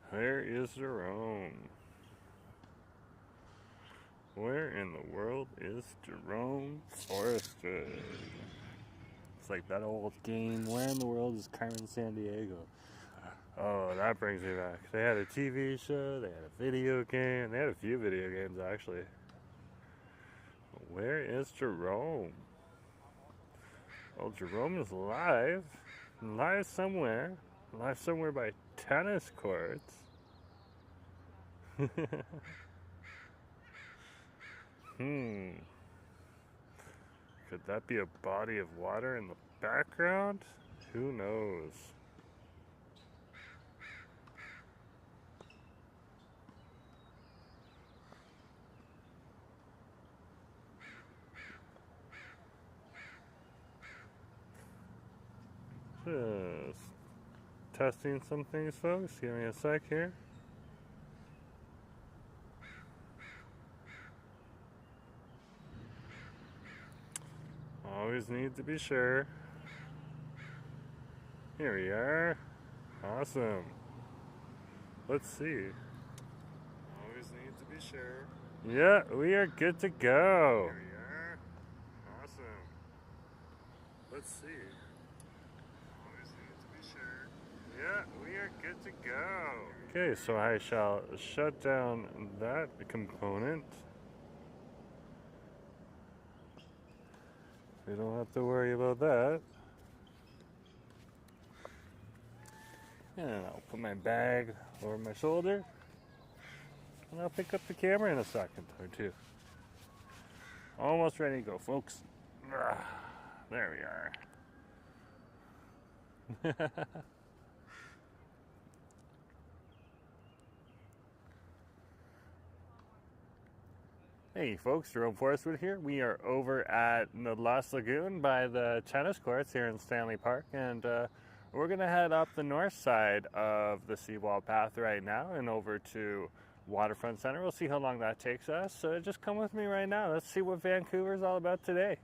Where is Jerome? Where in the world is Jerome Forrester? It's like that old game, where in the world is Carmen Sandiego? Oh, that brings me back. They had a TV show, they had a video game, they had a few video games actually. Where is Jerome? Well, Jerome is live somewhere by tennis courts. Could that be a body of water in the background? Who knows? Just testing some things, folks. Give me a sec here. Always need to be sure. Here we are. Awesome. Let's see. Always need to be sure. Yeah, we are good to go. Here we are. Awesome. Let's see. Always need to be sure. Yeah, we are good to go. Okay, so I shall shut down that component. We don't have to worry about that. And I'll put my bag over my shoulder. And I'll pick up the camera in a second or two. Almost ready to go, folks. There we are. Hey folks, Jerome Forrestwood here. We are over at the Lost Lagoon by the tennis courts here in Stanley Park, and we're going to head up the north side of the Seawall path right now and over to Waterfront Centre. We'll see how long that takes us. So just come with me right now. Let's see what Vancouver is all about today.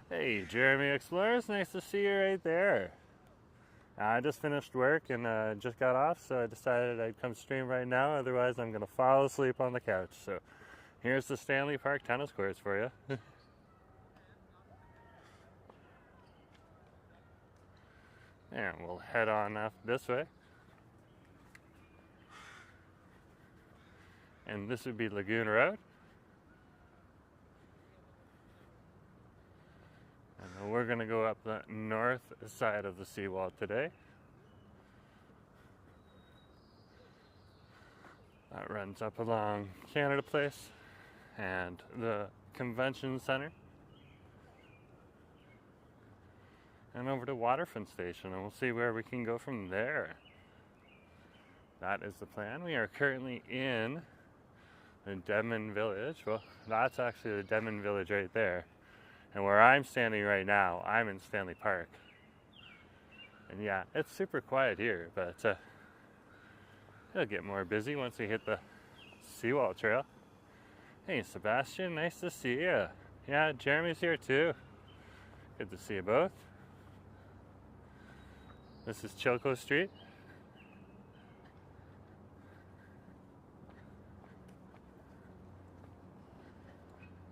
Hey, Jeremy Explorers, nice to see you right there. I just finished work and just got off, so I decided I'd come stream right now. Otherwise, I'm going to fall asleep on the couch. So here's the Stanley Park tennis courts for you. And we'll head on up this way. And this would be Lagoon Road. And we're going to go up the north side of the seawall today. That runs up along Canada Place and the Convention Centre. And over to Waterfront Station, and we'll see where we can go from there. That is the plan. We are currently in the Denman Village. Well, that's actually the Denman Village right there. And where I'm standing right now, I'm in Stanley Park. And yeah, it's super quiet here, but it'll get more busy once we hit the Seawall Trail. Hey, Sebastian, nice to see you. Yeah, Jeremy's here too. Good to see you both. This is Chilco Street.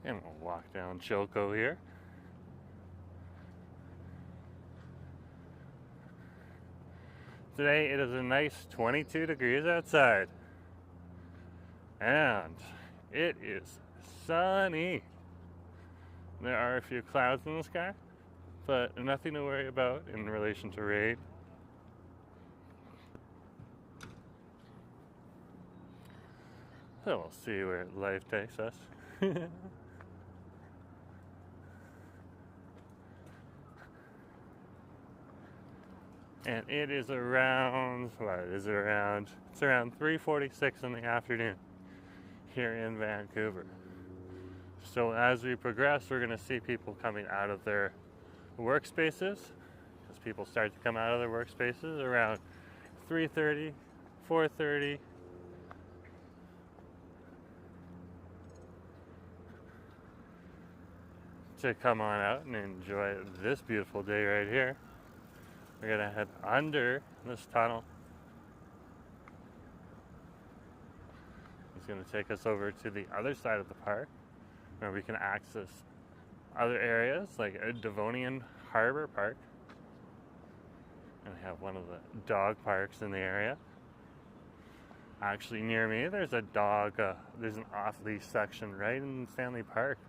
And we'll walk down Chilco here. Today it is a nice 22 degrees outside. And it is sunny. There are a few clouds in the sky, but nothing to worry about in relation to rain. So we'll see where life takes us. And it is around, it's around 3:46 in the afternoon here in Vancouver. So as we progress, we're going to see people coming out of their workspaces, as people start to come out of their workspaces around 3:30, 4:30. to come on out and enjoy this beautiful day right here. We're going to head under this tunnel. It's going to take us over to the other side of the park where we can access other areas like a Devonian Harbour Park. And we have one of the dog parks in the area. Actually, near me, there's a dog, there's an off-leash section right in Stanley Park.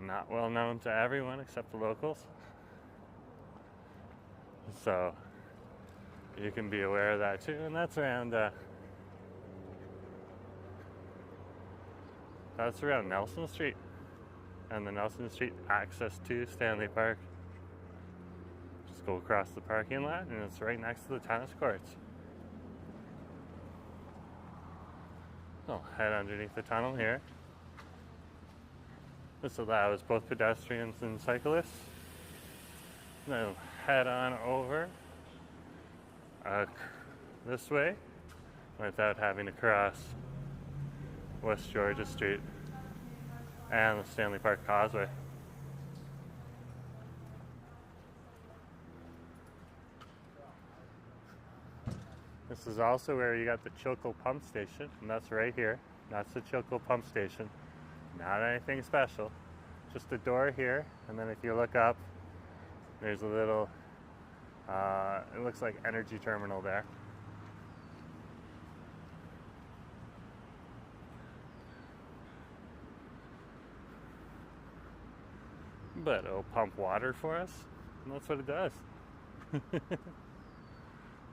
Not well known to everyone except the locals. So, you can be aware of that too, and that's around Nelson Street, and the Nelson Street access to Stanley Park. Just go across the parking lot, and it's right next to the tennis courts. I'll head underneath the tunnel here. This allows both pedestrians and cyclists. Then head on over this way without having to cross West Georgia Street and the Stanley Park Causeway. This is also where you got the Chilco pump station, and that's right here. That's the Chilco pump station. Not anything special, just a door here, and then if you look up, there's a little, it looks like energy terminal there. But it'll pump water for us, and that's what it does.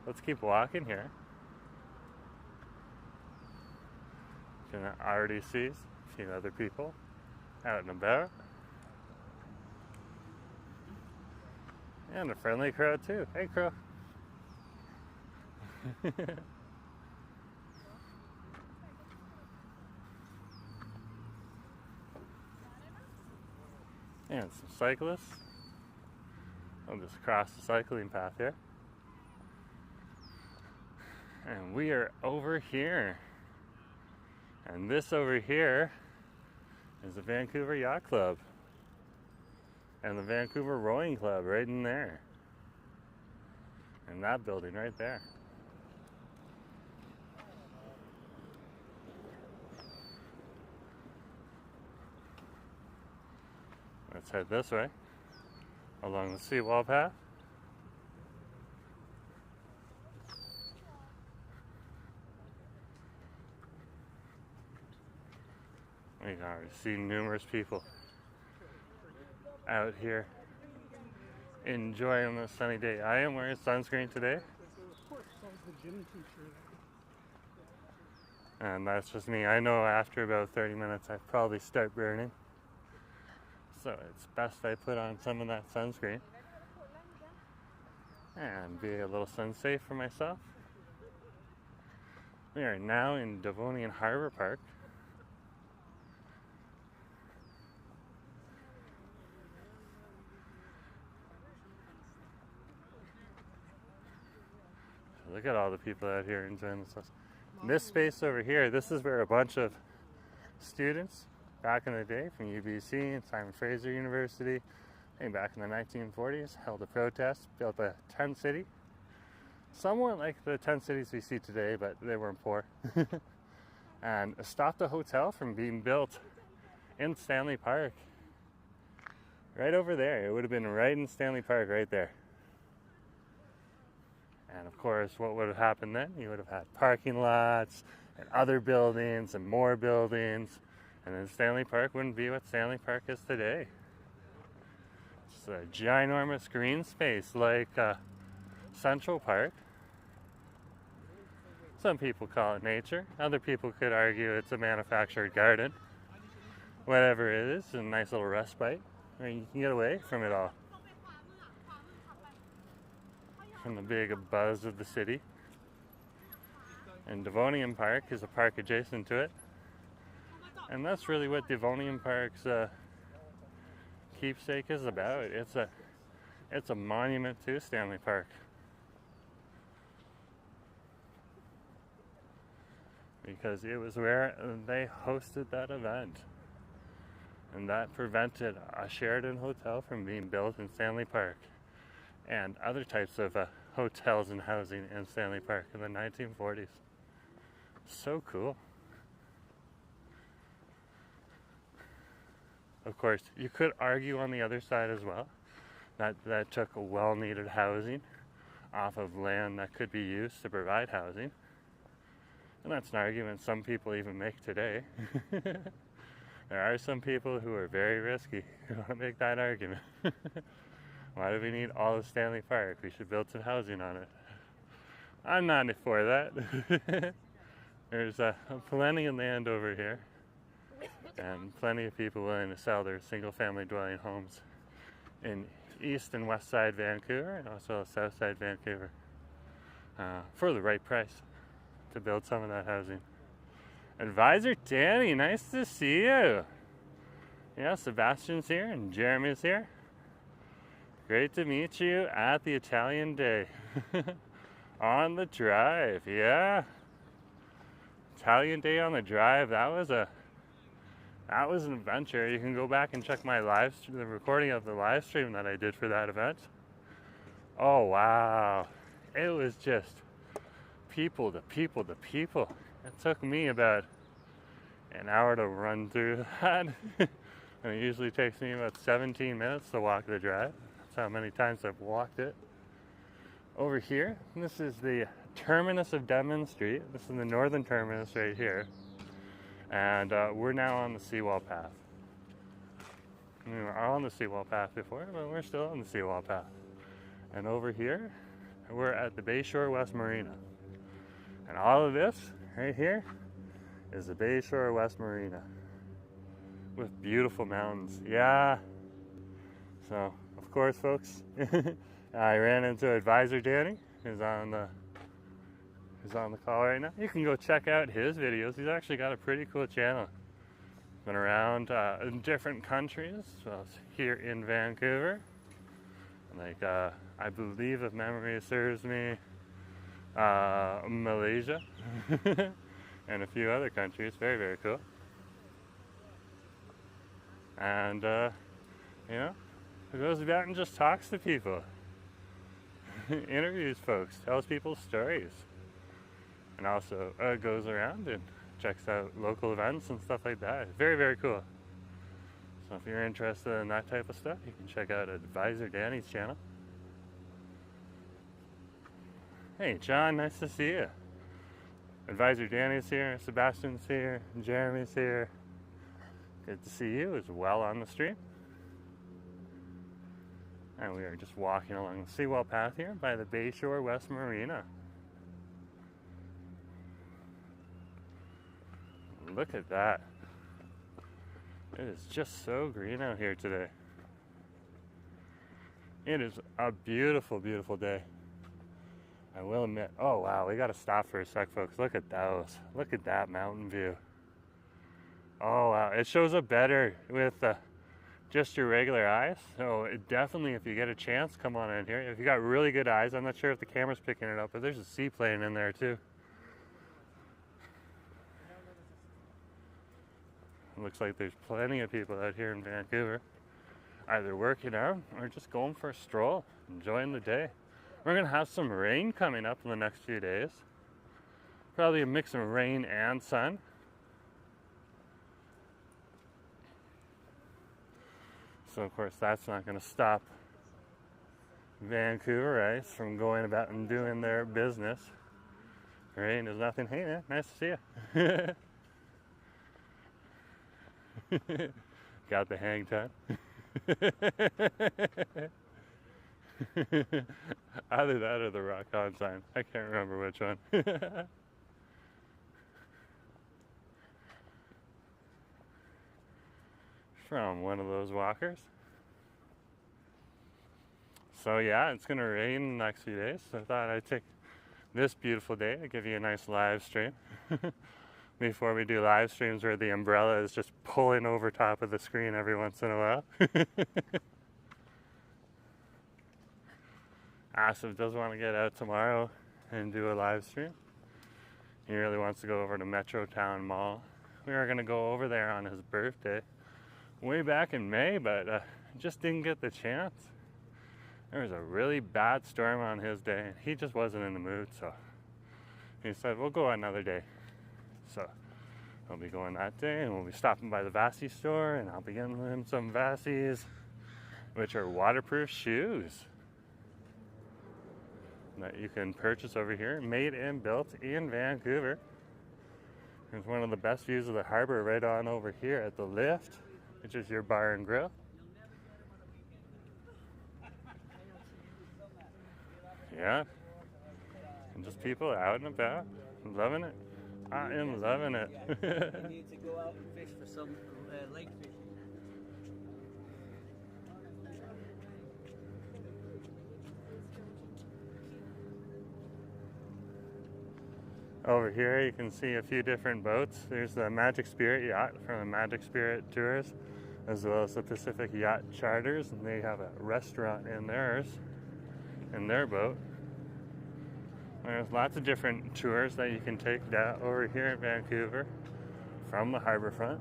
Let's keep walking here. You can already see a few other people out and about. And a friendly crowd too. Hey, crow. And some cyclists. I'll just cross the cycling path here. And we are over here. And this over here is the Vancouver Yacht Club. And the Vancouver Rowing Club right in there. And that building right there. Let's head this way along the seawall path. We can already see numerous people out here enjoying this sunny day. I am wearing sunscreen today. And that's just me. I know after about 30 minutes I probably start burning. So it's best I put on some of that sunscreen and be a little sun safe for myself. We are now in Devonian Harbour Park. Look at all the people out here enjoying this. This space over here, this is where a bunch of students back in the day from UBC and Simon Fraser University, I think back in the 1940s, held a protest, built a tent city. Somewhat like the tent cities we see today, but they weren't poor. And stopped a hotel from being built in Stanley Park. Right over there. It would have been right in Stanley Park right there. And of course, what would have happened then? You would have had parking lots and other buildings and more buildings. And then Stanley Park wouldn't be what Stanley Park is today. It's a ginormous green space like Central Park. Some people call it nature. Other people could argue it's a manufactured garden. Whatever it is, a nice little respite where you can get away from it all. From the big buzz of the city. And Devonian Park is a park adjacent to it. And that's really what Devonian Park's keepsake is about. It's a monument to Stanley Park. Because it was where they hosted that event. And that prevented a Sheraton hotel from being built in Stanley Park and other types of hotels and housing in Stanley Park in the 1940s. So cool. Of course, you could argue on the other side as well that took a well-needed housing off of land that could be used to provide housing. And that's an argument some people even make today. There are some people who are very risky who want to make that argument. Why do we need all of Stanley Park? We should build some housing on it. I'm not for that. There's plenty of land over here and plenty of people willing to sell their single-family dwelling homes in east and west side Vancouver and also south side Vancouver for the right price to build some of that housing. Advisor Danny, nice to see you. Yeah, Sebastian's here and Jeremy's here. Great to meet you at the Italian Day. On the drive, yeah. Italian Day on the drive, that was an adventure. You can go back and check my the recording of the live stream that I did for that event. Oh wow. It was just people to people to people. It took me about an hour to run through that. And it usually takes me about 17 minutes to walk the drive. That's how many times I've walked it. Over here, this is the terminus of Denman Street. This is the northern terminus right here. And we're now on the seawall path. We were on the seawall path before, but we're still on the seawall path. And over here, we're at the Bayshore West Marina. And all of this right here is the Bayshore West Marina with beautiful mountains. Yeah. So, of course, folks, I ran into Advisor Danny, who's on the call right now. You can go check out his videos. He's actually got a pretty cool channel. Been around in different countries, well, here in Vancouver. Like, I believe, if memory serves me, Malaysia and a few other countries. Very, very cool. And, you know, he goes about and just talks to people, interviews folks, tells people stories, and also goes around and checks out local events and stuff like that. Very, very cool. So if you're interested in that type of stuff, you can check out Advisor Danny's channel. Hey John, nice to see you. Advisor Danny's here, Sebastian's here, Jeremy's here. Good to see you as well on the stream. And we are just walking along the seawall path here by the Bayshore West Marina. Look at that. It is just so green out here today. It is a beautiful, beautiful day. I will admit, oh wow, we gotta stop for a sec, folks. Look at those. Look at that mountain view. Oh wow, it shows up better with just your regular eyes. So it definitely, if you get a chance, come on in here. If you got really good eyes, I'm not sure if the camera's picking it up, but there's a seaplane in there too. It looks like there's plenty of people out here in Vancouver, either working out or just going for a stroll, enjoying the day. We're gonna have some rain coming up in the next few days. Probably a mix of rain and sun. So of course that's not gonna stop Vancouverites from going about and doing their business. Rain is nothing. Hey man, nice to see you. Got the hang time. Either that or the rock on sign. I can't remember which one. From one of those walkers. So yeah, it's gonna rain in the next few days. So I thought I'd take this beautiful day to give you a nice live stream. Before we do live streams where the umbrella is just pulling over top of the screen every once in a while. Asif does want to get out tomorrow and do a live stream. He really wants to go over to Metro Town Mall. We are going to go over there on his birthday, way back in May, but just didn't get the chance. There was a really bad storm on his day, and he just wasn't in the mood, so he said, we'll go another day. So I'll be going that day, and we'll be stopping by the Vassie store, and I'll be getting him some Vassies, which are waterproof shoes that you can purchase over here, made and built in Vancouver. There's one of the best views of the harbor right on over here at the lift, which is your bar and grill. Yeah, and just people out and about, loving it. I am loving it. You need to go out and fish for some lake fish. Over here you can see a few different boats. There's the Magic Spirit yacht from the Magic Spirit Tours, as well as the Pacific Yacht Charters, and they have a restaurant in theirs, in their boat. There's lots of different tours that you can take down over here in Vancouver from the harbourfront.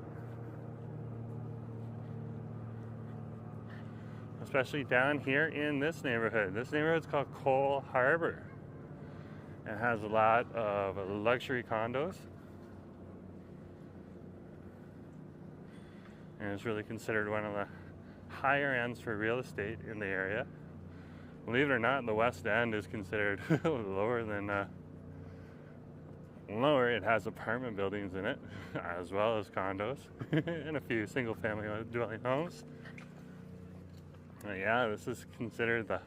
Especially down here in this neighborhood. This neighborhood's called Cole Harbour. It has a lot of luxury condos. And it's really considered one of the higher ends for real estate in the area. Believe it or not, the West End is considered lower than lower. It has apartment buildings in it, as well as condos, and a few single-family dwelling homes. Yeah, this is considered the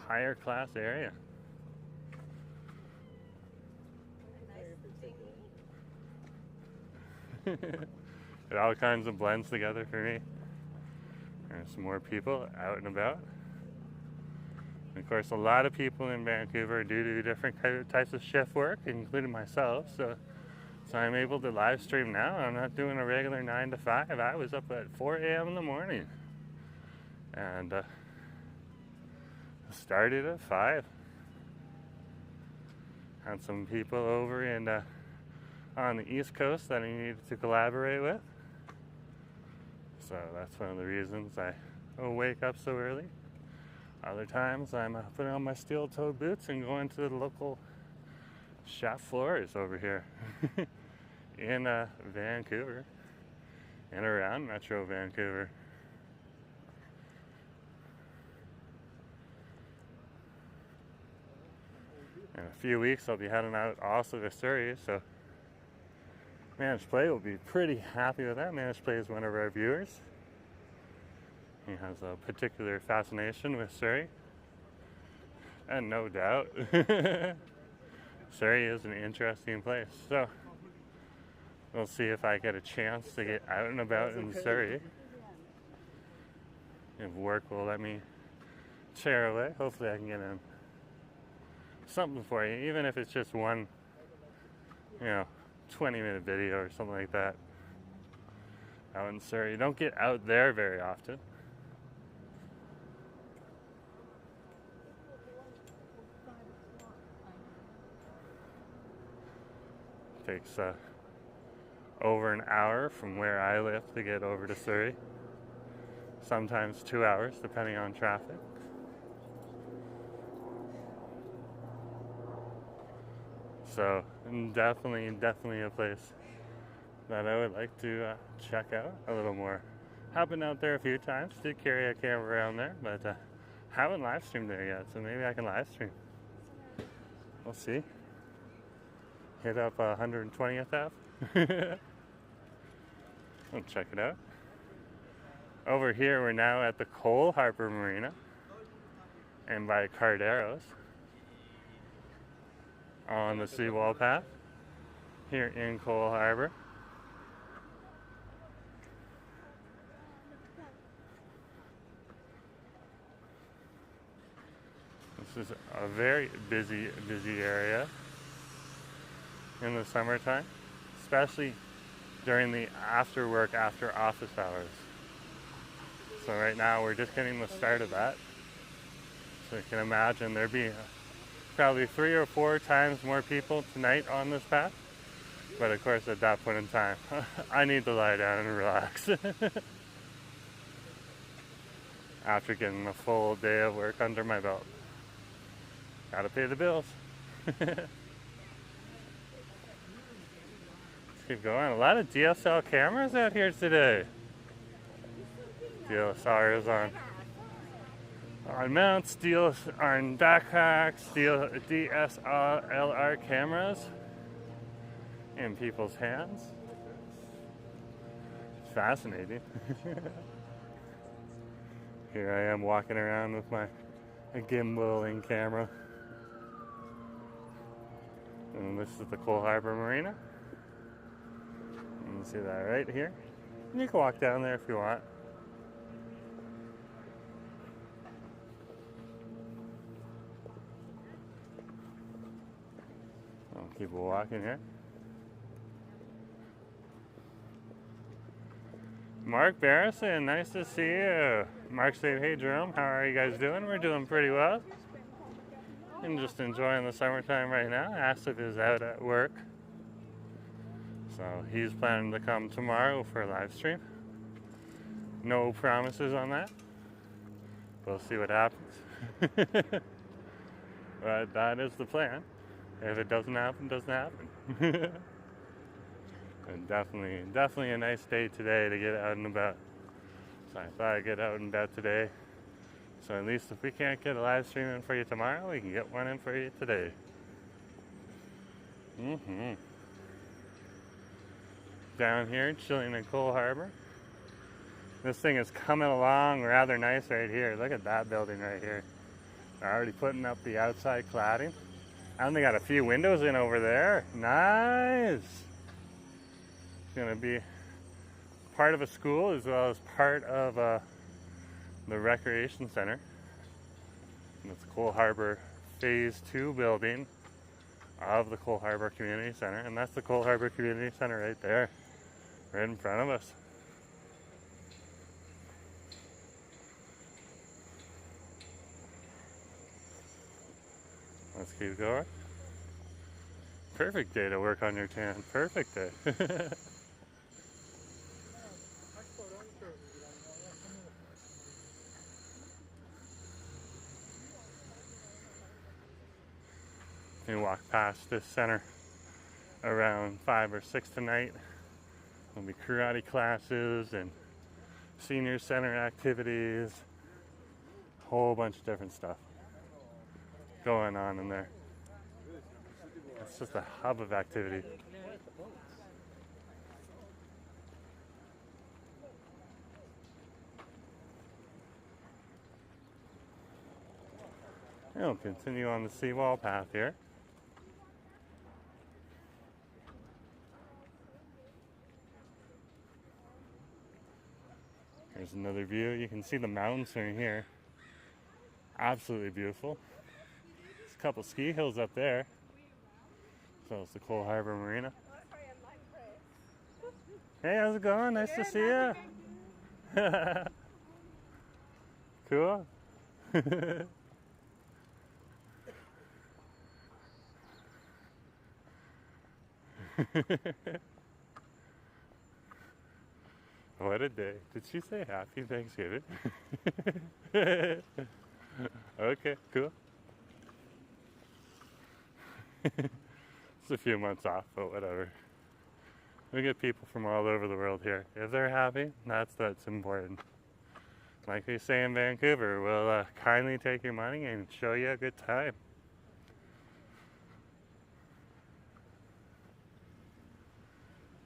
higher class area. It all kinds of blends together for me. There's some more people out and about. Of course, a lot of people in Vancouver do different types of shift work, including myself. So I'm able to live stream now. I'm not doing a regular 9 to 5. I was up at 4 a.m. in the morning, and started at 5. Had some people over in on the East Coast that I needed to collaborate with. So that's one of the reasons I wake up so early. Other times I'm putting on my steel-toed boots and going to the local shop floors over here in Vancouver and around Metro Vancouver. In a few weeks I'll be heading out also to Surrey, so Managed Play will be pretty happy with that. Managed Play is one of our viewers. He has a particular fascination with Surrey. And no doubt, Surrey is an interesting place. So, we'll see if I get a chance to get out and about in Surrey. If work will let me chair away, hopefully I can get in something for you, even if it's just one, 20-minute video or something like that. Out in Surrey. You don't get out there very often. Takes over an hour from where I live to get over to Surrey. Sometimes 2 hours, depending on traffic. So, definitely a place that I would like to check out a little more. I've been out there a few times, did carry a camera around there, but haven't live streamed there yet, so maybe I can live stream. We'll see. Hit up 120th Ave. I'll check it out. Over here, we're now at the Cole Harbour Marina and by Carderos on the Seawall path here in Cole Harbour. This is a very busy area in the summertime, especially during the after office hours. So right now we're just getting the start of that. So you can imagine there'd be probably 3 or 4 times more people tonight on this path. But of course at that point in time, I need to lie down and relax. after getting a full day of work under my belt. Gotta pay the bills. Let's keep going. A lot of DSL cameras out here today. DSLRs on mounts, on backpacks, DSLR cameras in people's hands. It's fascinating. Here I am walking around with my gimbaling camera. And this is the Cole Harbour Marina. You can see that right here. And you can walk down there if you want. I'll keep walking here. Mark Barrison, nice to see you. Mark said, hey Jerome, how are you guys doing? We're doing pretty well. I'm just enjoying the summertime right now. Asif is out at work. So he's planning to come tomorrow for a live stream. No promises on that. We'll see what happens. But that is the plan. If it doesn't happen, it doesn't happen. And definitely a nice day today to get out and about. So I thought I'd get out and about today. So at least if we can't get a live stream in for you tomorrow, we can get one in for you today. Down here, chilling in Cole Harbour. This thing is coming along rather nice right here. Look at that building right here. They're already putting up the outside cladding. And they got a few windows in over there. Nice! It's going to be part of a school as well as part of the recreation center. And it's Cole Harbour Phase 2 building of the Cole Harbour Community Center. And that's the Cole Harbour Community Center right there, right in front of us. Let's keep going. Perfect day to work on your tan. Perfect day. You walk past this center around 5 or 6 tonight. There'll be karate classes and senior center activities. A whole bunch of different stuff going on in there. It's just a hub of activity. We'll continue on the seawall path here. Here's another view. You can see the mountains from here. Absolutely beautiful. There's a couple ski hills up there. So it's the Cole Harbour Marina. Hey, how's it going? Nice to see you. Cool. What a day. Did she say happy Thanksgiving? Okay, cool. It's a few months off, but whatever. We get people from all over the world here. If they're happy, that's important. Like we say in Vancouver, we'll kindly take your money and show you a good time.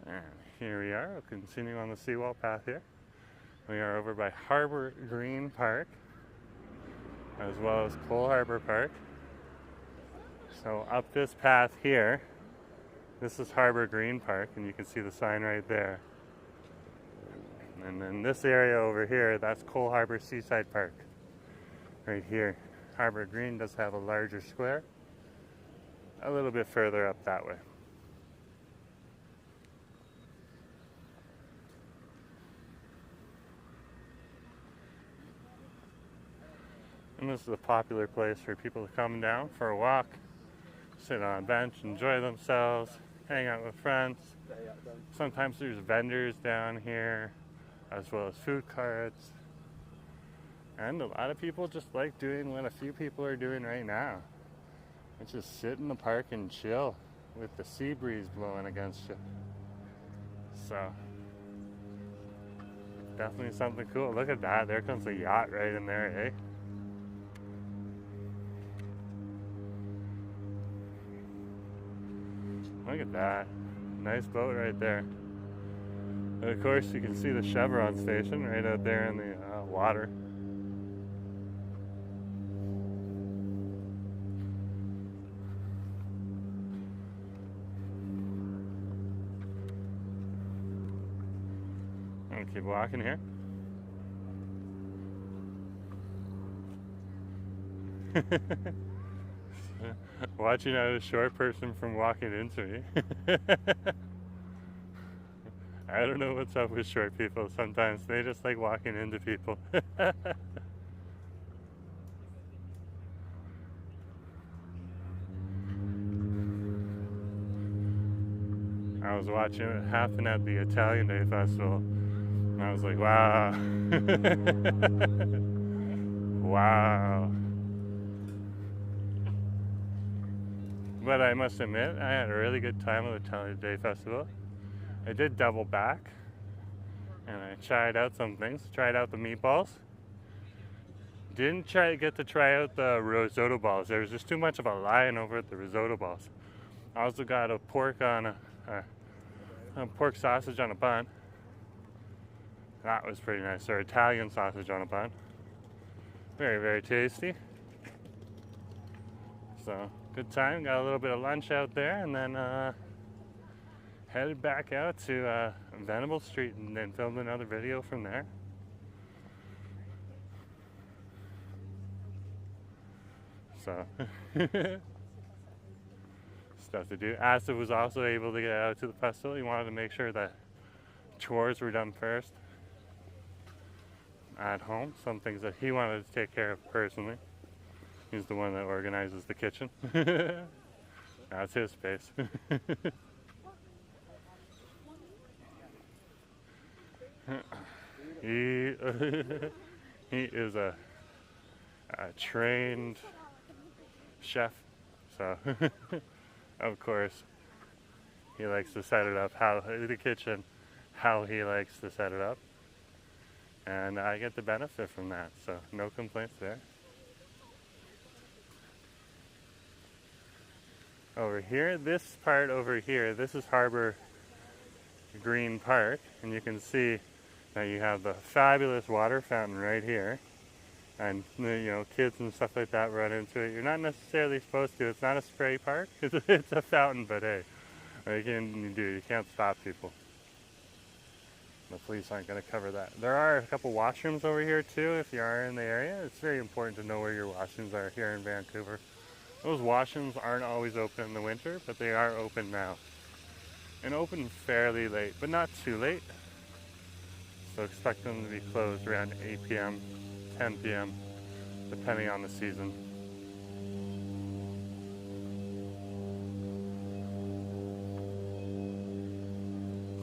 And here we are. We'll continue on the seawall path here. We are over by Harbour Green Park, as well as Cole Harbour Park. So up this path here, this is Harbour Green Park, and you can see the sign right there. And then this area over here, that's Cole Harbour Seaside Park, right here. Harbour Green does have a larger square, a little bit further up that way. And this is a popular place for people to come down for a walk, sit on a bench, enjoy themselves, hang out with friends. Sometimes there's vendors down here, as well as food carts. And a lot of people just like doing what a few people are doing right now, which is sit in the park and chill with the sea breeze blowing against you. So, definitely something cool. Look at that. There comes a yacht right in there, eh? Look at that. Nice boat right there. And of course, you can see the Chevron station right out there in the water. I'm gonna keep walking here. Watching out a short person from walking into me. I don't know what's up with short people. Sometimes they just like walking into people. I was watching it happen at the Italian Day Festival, and I was like, wow. Wow. But I must admit, I had a really good time at the Italian Day Festival. I did double back, and I tried out some things. Tried out the meatballs. Didn't get to try out the risotto balls. There was just too much of a line over at the risotto balls. I also got a pork on a pork sausage on a bun. That was pretty nice. Or Italian sausage on a bun. Very, very tasty. So, good time. Got a little bit of lunch out there, and then headed back out to Venable Street and then filmed another video from there. So, stuff to do. Asa was also able to get out to the festival. He wanted to make sure that chores were done first at home. Some things that he wanted to take care of personally. He's the one that organizes the kitchen. That's his space. He is a trained chef, so of course he likes to set it up how he likes to set it up, and I get the benefit from that, so no complaints there. Over here, this part over here, this is Harbour Green Park, and you can see that you have the fabulous water fountain right here, and kids and stuff like that run into it. You're not necessarily supposed to. It's not a spray park. It's a fountain, but hey, what you can't stop people. The police aren't going to cover that. There are a couple washrooms over here too if you are in the area. It's very important to know where your washrooms are here in Vancouver. Those washrooms aren't always open in the winter, but they are open now. And open fairly late, but not too late. So expect them to be closed around 8 p.m., 10 p.m., depending on the season.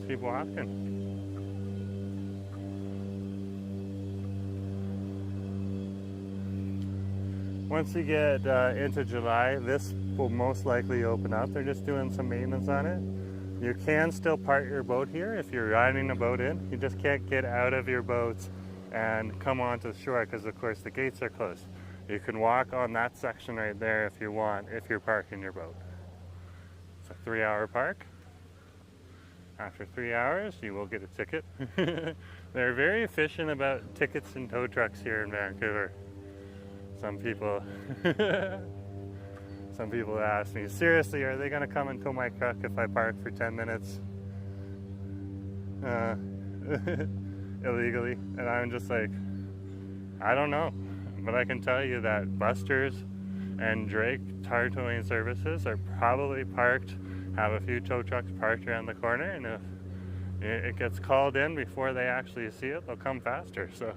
Keep walking. Once you get into July, this will most likely open up. They're just doing some maintenance on it. You can still park your boat here if you're riding a boat in. You just can't get out of your boats and come onto the shore because, of course, the gates are closed. You can walk on that section right there if you want, if you're parking your boat. It's a 3-hour park. After 3 hours, you will get a ticket. They're very efficient about tickets and tow trucks here in Vancouver. Some people ask me, seriously, are they going to come and tow my truck if I park for 10 minutes illegally? And I'm just like, I don't know. But I can tell you that Buster's and Drake tar towing services are probably parked, have a few tow trucks parked around the corner, and if it gets called in before they actually see it, they'll come faster. So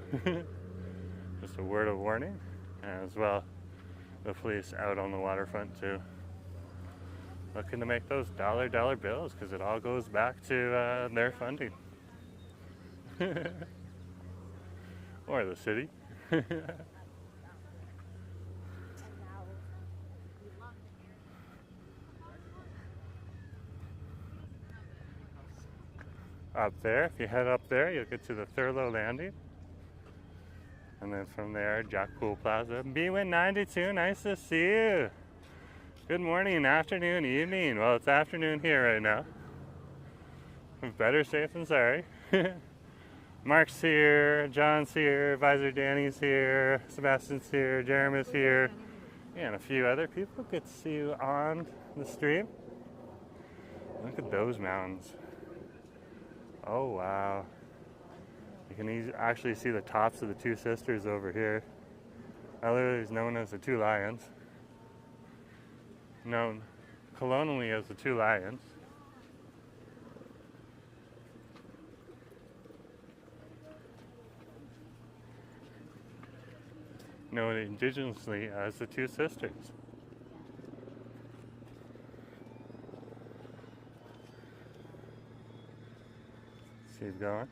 just a word of warning. As well, the police out on the waterfront too, looking to make those dollar bills because it all goes back to their funding or the city. Up there, if you head up there, you'll get to the Thurlow Landing. And then from there, Jack Pool Plaza. B-Win92, nice to see you. Good morning, afternoon, evening. Well, it's afternoon here right now. Better safe than sorry. Mark's here, John's here, Advisor Danny's here, Sebastian's here, Jeremy's here, and a few other people. Good to see you on the stream. Look at those mountains. Oh, wow. You can actually see the tops of the two sisters over here. Otherwise known as the two lions. Known colonially as the two lions. Known indigenously as the two sisters. Keep going.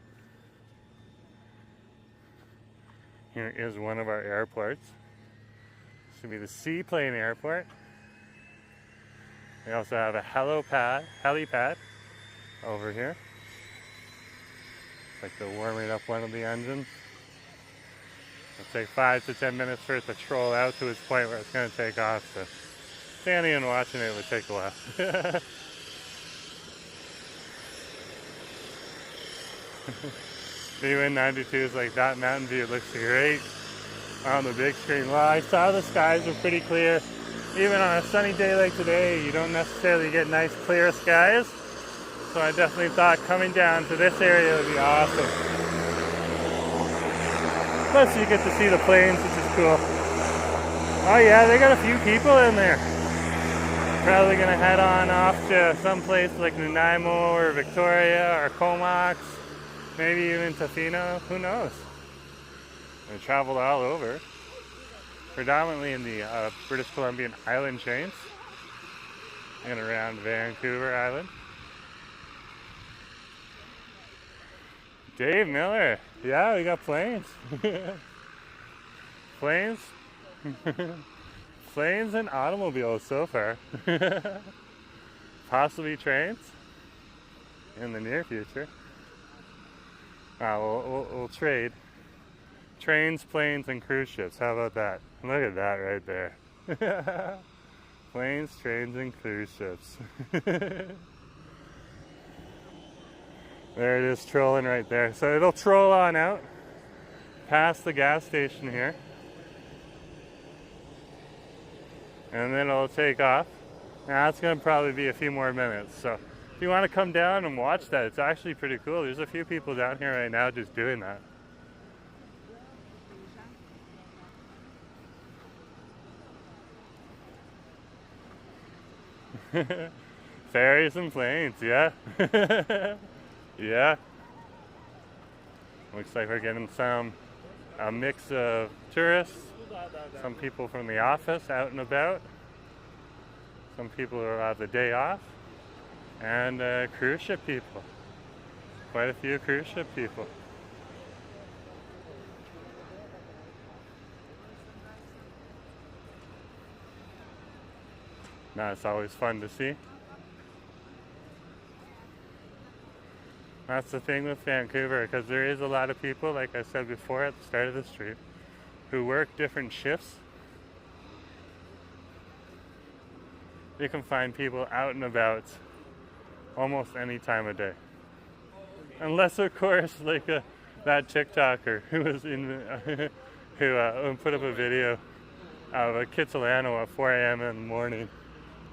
Here is one of our airports. This should be the Seaplane Airport. We also have a helipad over here. It's like they're warming up one of the engines. It'll take 5 to 10 minutes for it to troll out to its point where it's going to take off. So standing and watching it would take a while. B-Win92 is like that mountain view. It looks great on the big screen. Well, I saw the skies were pretty clear. Even on a sunny day like today, you don't necessarily get nice clear skies. So I definitely thought coming down to this area would be awesome. Plus you get to see the planes, which is cool. Oh yeah, they got a few people in there. Probably gonna head on off to some place like Nanaimo or Victoria or Comox. Maybe even Tofino, who knows? They traveled all over. Predominantly in the British Columbian island chains and around Vancouver Island. Dave Miller, yeah, we got planes. Planes? Planes and automobiles so far. Possibly trains in the near future. We'll trade. Trains, planes, and cruise ships. How about that? Look at that right there. Planes, trains, and cruise ships. There it is trolling right there. So it'll troll on out past the gas station here. And then it'll take off. Now that's going to probably be a few more minutes. So if you want to come down and watch that, it's actually pretty cool. There's a few people down here right now just doing that. Ferries and planes, yeah. Yeah. Looks like we're getting a mix of tourists, some people from the office out and about, some people who have the day off, and cruise ship people. Quite a few cruise ship people. Now it's always fun to see. That's the thing with Vancouver, because there is a lot of people, like I said before at the start of the stream, who work different shifts. You can find people out and about almost any time of day. Unless, of course, like that TikToker who was who put up a video of a Kitsilano at 4 a.m. in the morning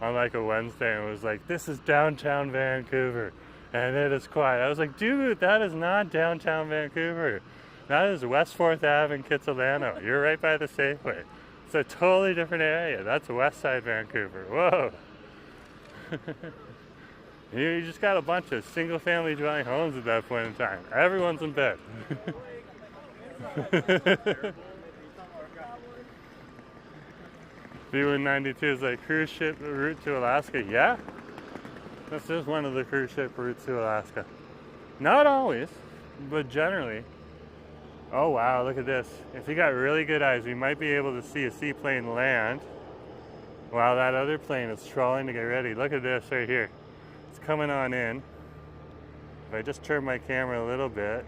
on like a Wednesday and was like, "This is downtown Vancouver. And it is quiet." I was like, dude, that is not downtown Vancouver. That is West 4th Ave in Kitsilano. You're right by the Safeway. It's a totally different area. That's West Side Vancouver. Whoa. You just got a bunch of single-family dwelling homes at that point in time. Everyone's in bed. B-Win92 is like cruise ship route to Alaska. Yeah. This is one of the cruise ship routes to Alaska. Not always, but generally. Oh wow, look at this. If you got really good eyes, you might be able to see a seaplane land while that other plane is trawling to get ready. Look at this right here. It's coming on in. If I just turn my camera a little bit,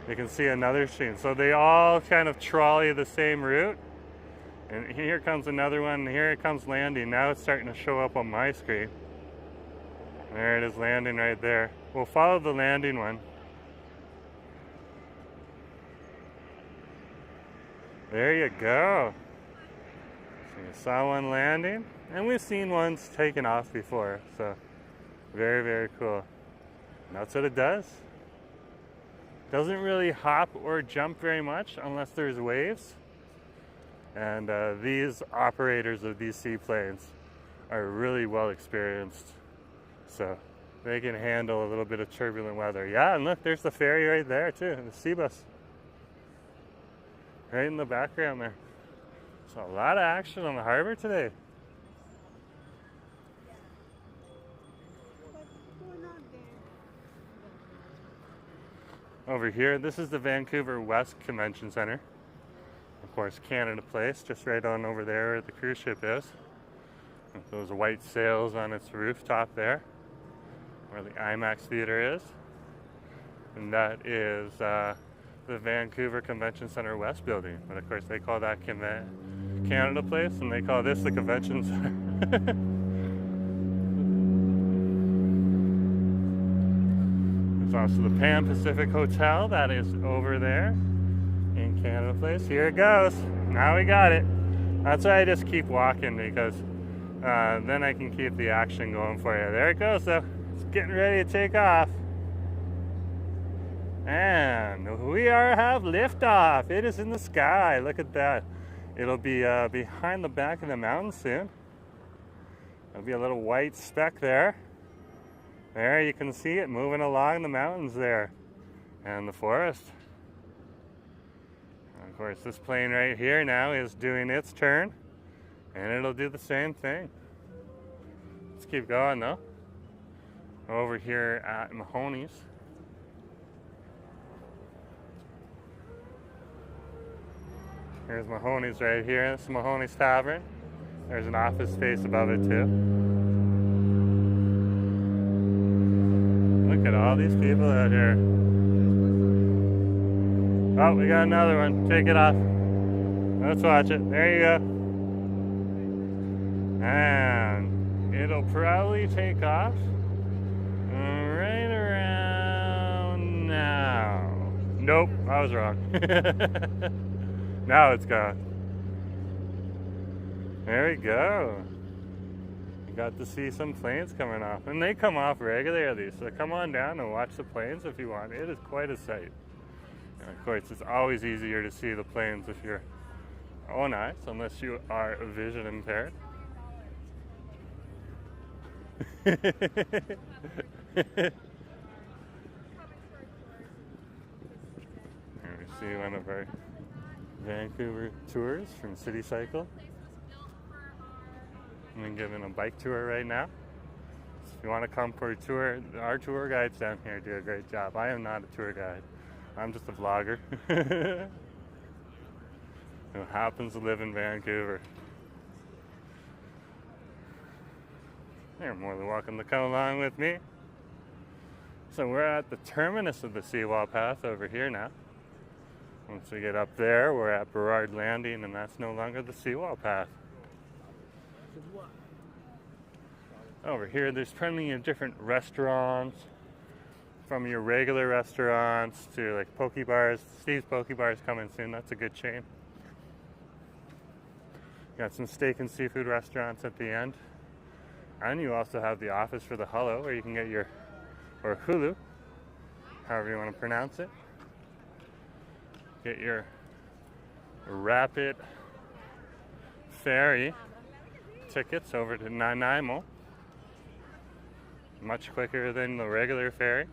you can see another stream. So they all kind of trolley the same route. And here comes another one, and here it comes landing. Now it's starting to show up on my screen. There it is landing right there. We'll follow the landing one. There you go. So you saw one landing, and we've seen ones taken off before, so very, very cool. And that's what it does. Doesn't really hop or jump very much unless there's waves. And these operators of these seaplanes are really well experienced, so they can handle a little bit of turbulent weather. Yeah, and look, there's the ferry right there too, the sea bus. Right in the background there. So a lot of action on the harbor today. Over here, this is the Vancouver West Convention Centre. Of course, Canada Place, just right on over there where the cruise ship is. With those white sails on its rooftop there, where the IMAX theater is. And that is the Vancouver Convention Centre West building. But of course, they call that Canada Place, and they call this the Convention Centre. There's also the Pan Pacific Hotel that is over there in Canada Place. Here it goes. Now we got it. That's why I just keep walking, because then I can keep the action going for you. There it goes, though. It's getting ready to take off. And we have liftoff. It is in the sky. Look at that. It'll be behind the back of the mountain soon. There'll be a little white speck there. There, you can see it moving along the mountains there and the forest. And of course, this plane right here now is doing its turn, and it'll do the same thing. Let's keep going though. Over here at Mahoney's. Here's Mahoney's right here. This is Mahoney's Tavern. There's an office space above it too. Look at all these people out here. Oh, we got another one. Take it off. Let's watch it. There you go. And it'll probably take off right around now. Nope, I was wrong. Now it's gone. There we go. You got to see some planes coming off. And they come off regularly, so come on down and watch the planes if you want. It is quite a sight. And of course, it's always easier to see the planes with your own eyes, unless you are vision impaired. There we see one of our Vancouver tours from City Cycle. I'm giving a bike tour right now. So if you want to come for a tour, our tour guides down here do a great job. I am not a tour guide. I'm just a vlogger who happens to live in Vancouver. You're more than welcome to come along with me. So we're at the terminus of the Seawall Path over here now. Once we get up there, we're at Burrard Landing, and that's no longer the Seawall Path. Over here, there's plenty of different restaurants, from your regular restaurants to like poke bars. Steve's Poke Bar is coming soon. That's a good chain. Got some steak and seafood restaurants at the end. And you also have the office for the Hullo, where you can get your, or Hulu, however you want to pronounce it. Get your rapid ferry tickets over to Nanaimo. Much quicker than the regular ferry.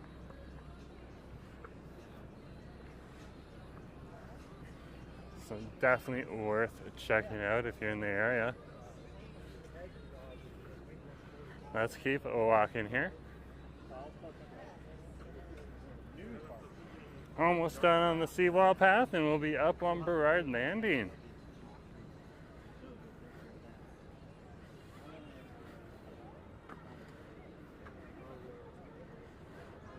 So definitely worth checking out if you're in the area. Let's keep walking here. Almost done on the seawall path, and we'll be up on Burrard Landing.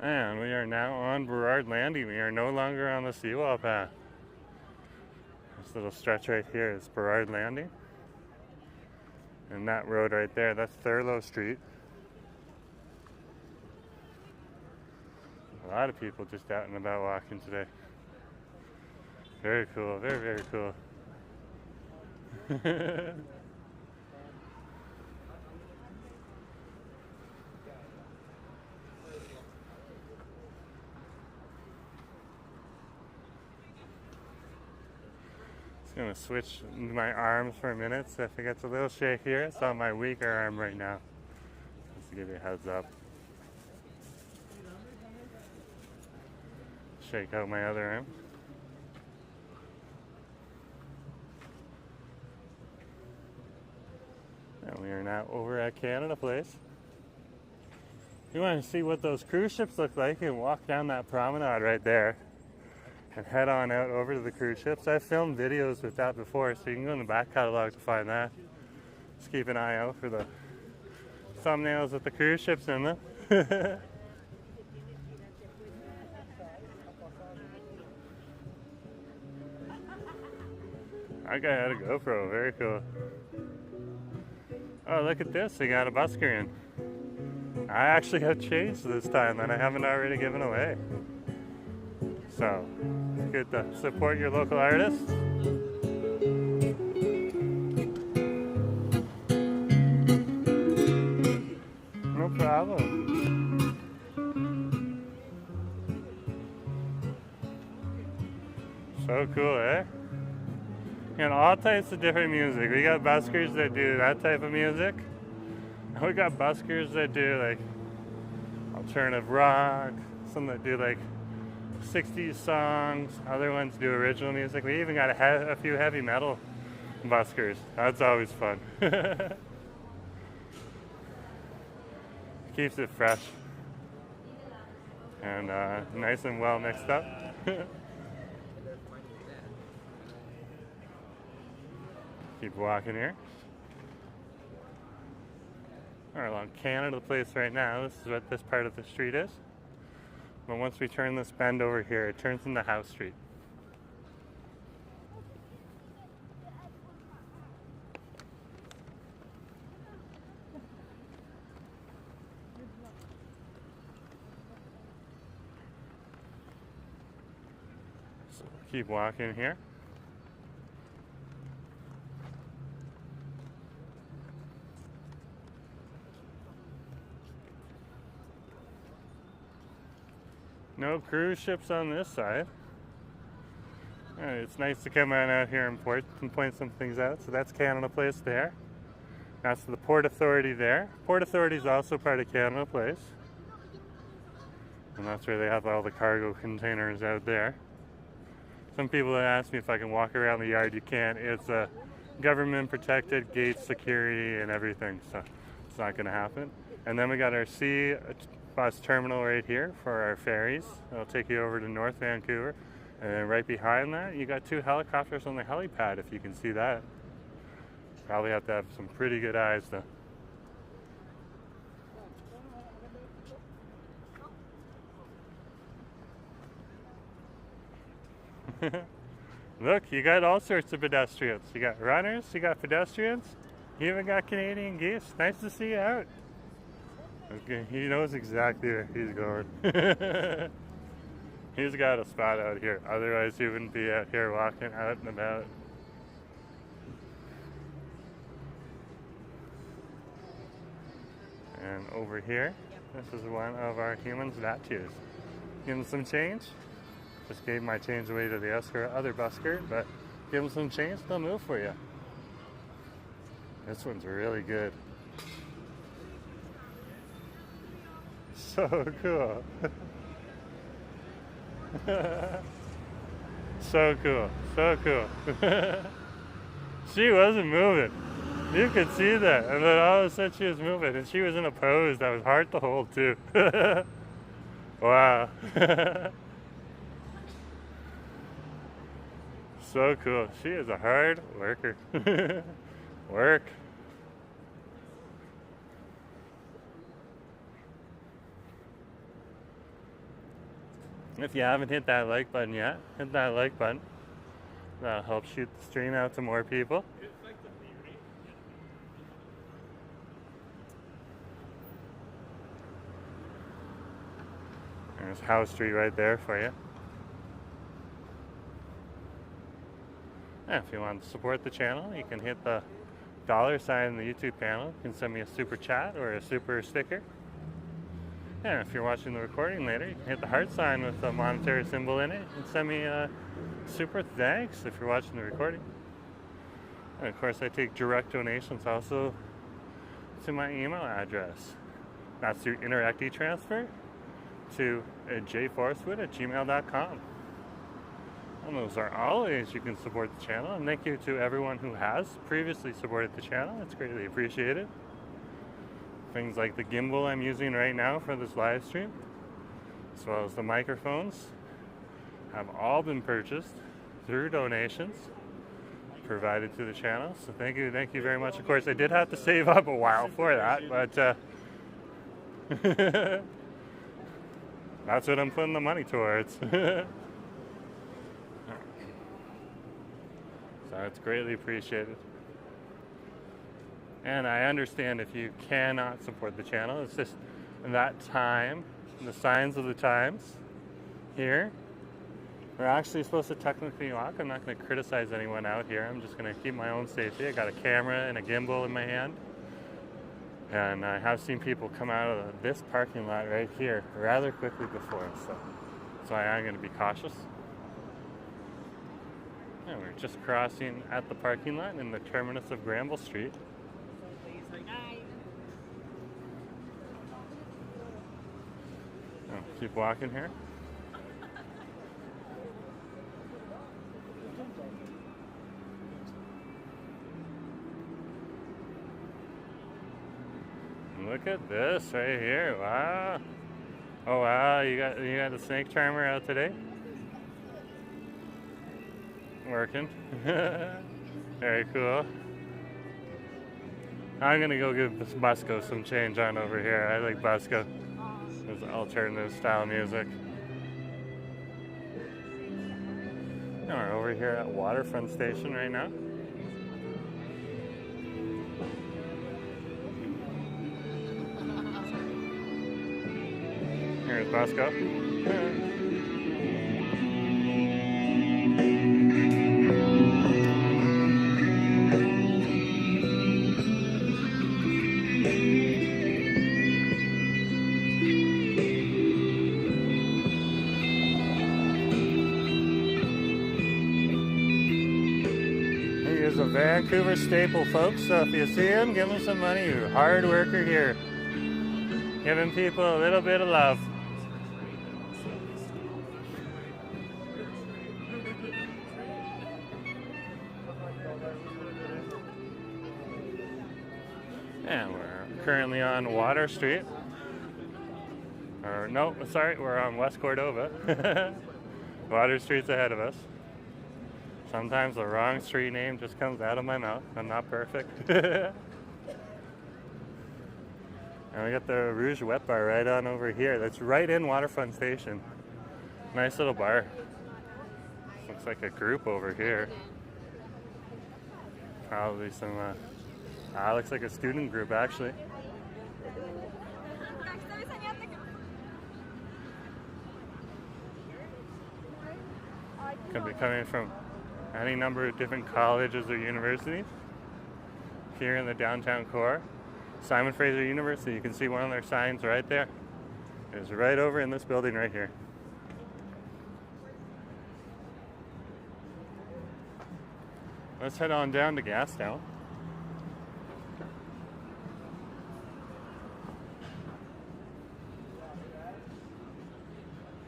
And we are now on Burrard Landing. We are no longer on the seawall path. This little stretch right here is Burrard Landing. And that road right there, that's Thurlow Street. A lot of people just out and about walking today. Very cool, very, very cool. I'm gonna switch my arms for a minute, so if it gets a little shakier, it's on my weaker arm right now. Just to give you a heads up. Shake out my other arm. And we are now over at Canada Place. If you want to see what those cruise ships look like, you can walk down that promenade right there and head on out over to the cruise ships. I've filmed videos with that before, so you can go in the back catalog to find that. Just keep an eye out for the thumbnails with the cruise ships in them. That guy had a GoPro, very cool. Oh, look at this, they got a busker in. I actually have changed this time that I haven't already given away. So, it's good to support your local artists. No problem. So cool, eh? And all types of different music. We got buskers that do that type of music. And we got buskers that do like alternative rock, some that do like 60s songs, other ones do original music. We even got a few heavy metal buskers. That's always fun. Keeps it fresh and nice and well mixed up. Keep walking here. We're along Canada Place right now. This is what this part of the street is. But once we turn this bend over here, it turns into House Street. So keep walking here. No cruise ships on this side. It's nice to come on out here and point some things out. So that's Canada Place there. That's the Port Authority there. Port Authority is also part of Canada Place. And that's where they have all the cargo containers out there. Some people have asked me if I can walk around the yard. You can't. It's a government protected, gate security and everything. So it's not going to happen. And then we got our sea bus terminal right here for our ferries. It'll take you over to North Vancouver. And then right behind that, you got 2 helicopters on the helipad, if you can see that. Probably have to have some pretty good eyes though. Look, you got all sorts of pedestrians. You got runners, you got pedestrians, you even got Canadian geese. Nice to see you out. Okay, he knows exactly where he's going. He's got a spot out here. Otherwise, he wouldn't be out here walking out and about. And over here, this is one of our human statues. Give him some change. Just gave my change away to the other busker, but give him some change, they'll move for you. This one's really good. So cool. So cool. So cool. She wasn't moving. You could see that. And then all of a sudden she was moving. And she was in a pose that was hard to hold too. Wow. So cool. She is a hard worker. Work. If you haven't hit that like button yet, hit that like button. That'll help shoot the stream out to more people. There's House Street right there for you. And if you want to support the channel, you can hit the $sign in the YouTube panel. You can send me a super chat or a super sticker. And if you're watching the recording later, you can hit the heart sign with the monetary symbol in it and send me a super thanks if you're watching the recording. And of course, I take direct donations also to my email address. That's through Interact eTransfer to jforestwood@gmail.com. And those are all ways you can support the channel. And thank you to everyone who has previously supported the channel. It's greatly appreciated. Things like the gimbal I'm using right now for this live stream, as well as the microphones, have all been purchased through donations provided to the channel. So thank you very much. Of course, I did have to save up a while for that, but that's what I'm putting the money towards. So it's greatly appreciated. And I understand if you cannot support the channel. It's just that time, the signs of the times here. We're actually supposed to technically walk. I'm not going to criticize anyone out here. I'm just going to keep my own safety. I got a camera and a gimbal in my hand. And I have seen people come out of this parking lot right here rather quickly before. So that's why I'm going to be cautious. And we're just crossing at the parking lot in the terminus of Granville Street. Oh, keep walking here. Look at this right here. Wow. Oh wow, you got the snake charmer out today? Working. Very cool. I'm gonna go give Busco some change on over here. I like Busco. There's alternative style music. Now we're over here at Waterfront Station right now. Here's Busco. A Vancouver staple, folks, so if you see him, give him some money. You're a hard worker here. Giving people a little bit of love. And we're currently on Water Street. Or no, sorry, we're on West Cordova. Water Street's ahead of us. Sometimes the wrong street name just comes out of my mouth. I'm not perfect. And we got the Rouge Wet Bar right on over here. That's right in Waterfront Station. Nice little bar. Looks like a group over here. Probably some, looks like a student group actually. Could be coming from any number of different colleges or universities here in the downtown core. Simon Fraser University, you can see one of their signs right there. It's right over in this building right here. Let's head on down to Gastown.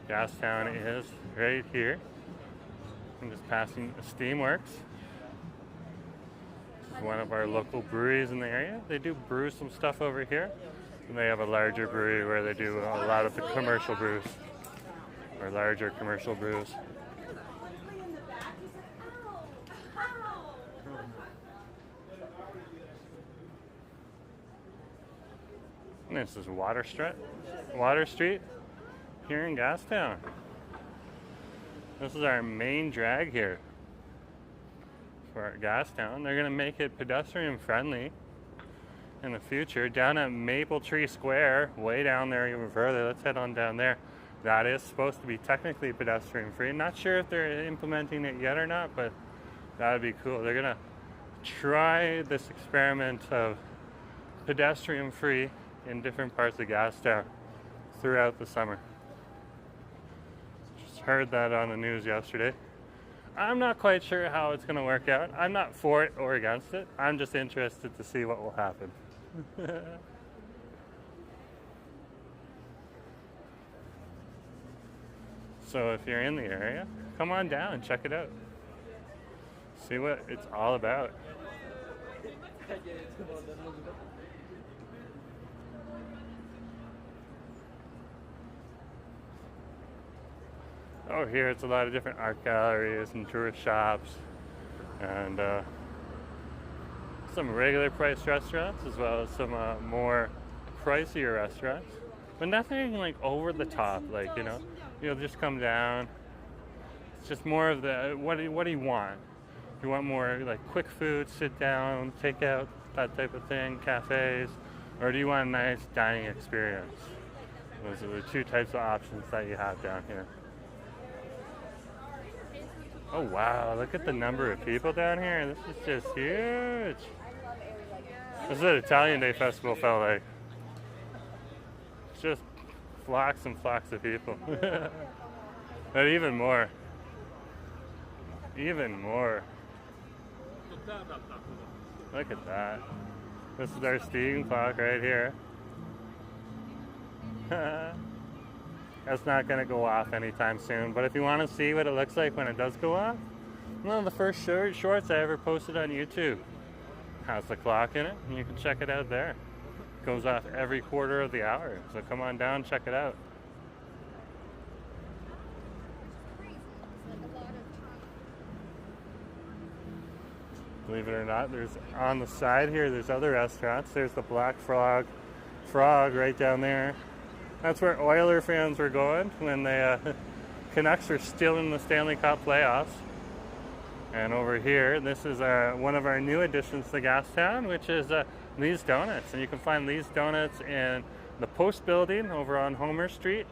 Gastown is right here. I'm just passing Steamworks. This is one of our local breweries in the area. They do brew some stuff over here. And they have a larger brewery where they do a lot of the commercial brews. Or larger commercial brews. And this is Water Street here in Gastown. This is our main drag here for Gastown. They're going to make it pedestrian friendly in the future. Down at Maple Tree Square, way down there even further. Let's head on down there. That is supposed to be technically pedestrian free. Not sure if they're implementing it yet or not, but that would be cool. They're going to try this experiment of pedestrian free in different parts of Gastown throughout the summer. Heard that on the news yesterday. I'm not quite sure how it's going to work out. I'm not for it or against it. I'm just interested to see what will happen. So if you're in the area, come on down and check it out. See what it's all about. Oh, here it's a lot of different art galleries and tourist shops and some regular priced restaurants as well as some more pricier restaurants, but nothing like over the top, like, you know, you'll just come down. It's just more of the what do you want? You want more like quick food, sit down, take out, that type of thing, cafes, or do you want a nice dining experience? Those are the two types of options that you have down here. Oh wow, look at the number of people down here. This is just huge. This is what Italian Day Festival felt like. It's just flocks and flocks of people. But even more. Even more. Look at that. This is our steam clock right here. That's not going to go off anytime soon, but if you want to see what it looks like when it does go off, one of the first shorts I ever posted on YouTube has the clock in it, and you can check it out there. It goes off every quarter of the hour, so come on down, check it out. Believe it or not, there's on the side here, there's other restaurants. There's the Black Frog right down there. That's where Oiler fans were going when the Canucks were still in the Stanley Cup playoffs. And over here, this is one of our new additions to Gastown, which is Lee's Donuts. And you can find Lee's Donuts in the Post Building over on Homer Street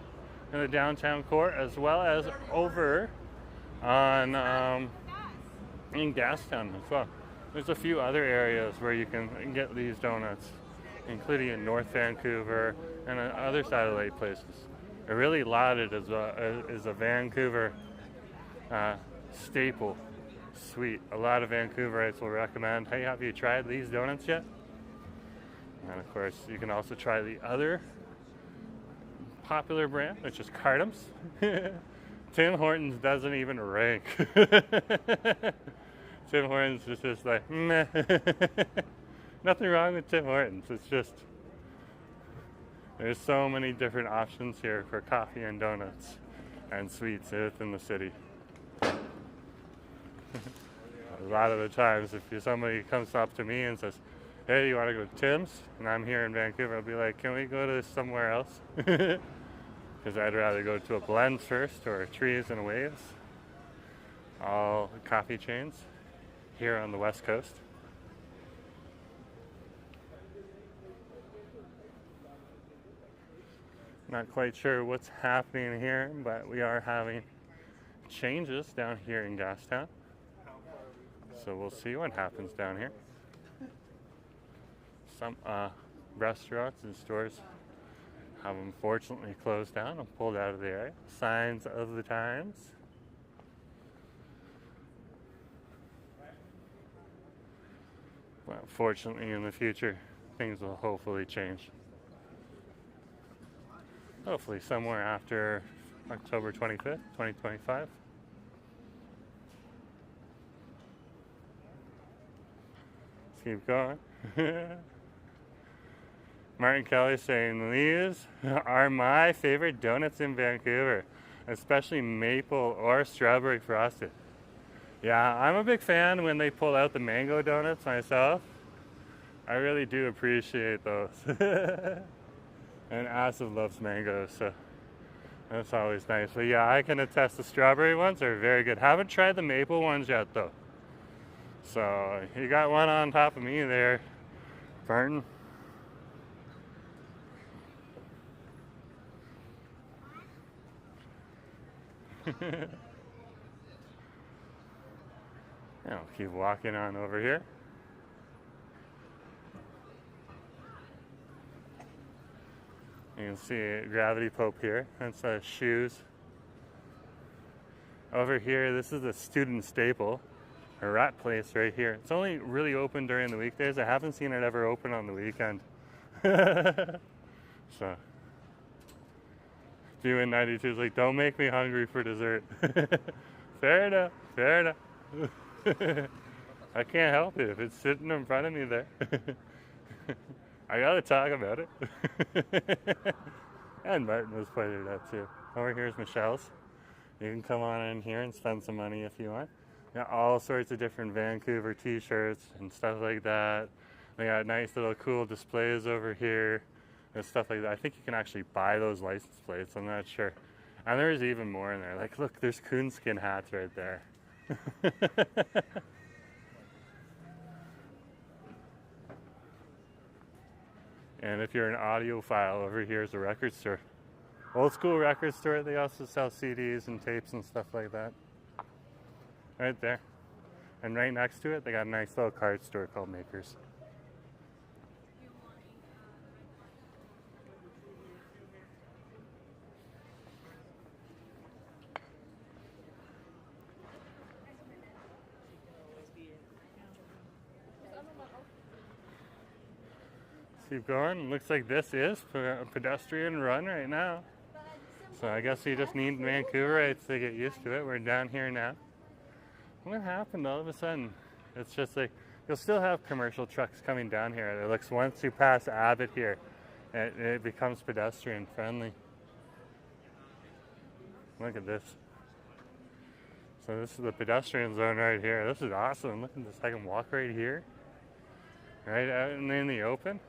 in the downtown core, as well as over on in Gastown as well. There's a few other areas where you can get Lee's Donuts, including in North Vancouver and other satellite places. They're really lauded as a Vancouver staple sweet. A lot of Vancouverites will recommend, hey, have you tried Lee's Donuts yet? And of course, you can also try the other popular brand, which is Cardam's. Tim Hortons doesn't even rank. Tim Hortons is just like, meh. Nothing wrong with Tim Hortons. It's just, there's so many different options here for coffee and donuts and sweets within the city. A lot of the times, if somebody comes up to me and says, hey, you want to go to Tim's? And I'm here in Vancouver, I'll be like, can we go to somewhere else? Because I'd rather go to a Blend first or a Trees and Waves. All coffee chains here on the West Coast. Not quite sure what's happening here, but we are having changes down here in Gastown. So we'll see what happens down here. Some restaurants and stores have unfortunately closed down and pulled out of the area. Signs of the times. But fortunately, in the future, things will hopefully change. Hopefully somewhere after October 25th, 2025. Let's keep going. Martin Kelly saying, these are my favorite donuts in Vancouver, especially maple or strawberry frosted. Yeah, I'm a big fan when they pull out the mango donuts myself. I really do appreciate those. And Acid loves mangoes, so that's always nice. But yeah, I can attest the strawberry ones are very good. Haven't tried the maple ones yet though. So you got one on top of me there, Burton. I'll keep walking on over here. You can see a gravity pope here. That's shoes. Over here, this is a student staple, a rat place right here. It's only really open during the weekdays. I haven't seen it ever open on the weekend. So, Doing 92 is like, don't make me hungry for dessert. Fair enough, fair enough. I can't help it if it's sitting in front of me there. I gotta talk about it. And Martin was pointed out too. Over here's Michelle's. You can come on in here and spend some money if you want. Got all sorts of different Vancouver t-shirts and stuff like that. They got nice little cool displays over here and stuff like that. I think you can actually buy those license plates, I'm not sure. And there's even more in there. Like, look, there's coonskin hats right there. And if you're an audiophile, over here is a record store. Old school record store. They also sell CDs and tapes and stuff like that. Right there. And right next to it, they got a nice little card store called Makers. Keep going. Looks like this is a pedestrian run right now. So I guess you just need Vancouverites to get used to it. We're down here now. What happened all of a sudden? It's just like, you'll still have commercial trucks coming down here. It looks once you pass Abbott here, it becomes pedestrian friendly. Look at this. So this is the pedestrian zone right here. This is awesome. Look at this. I can walk right here. Right out in the open.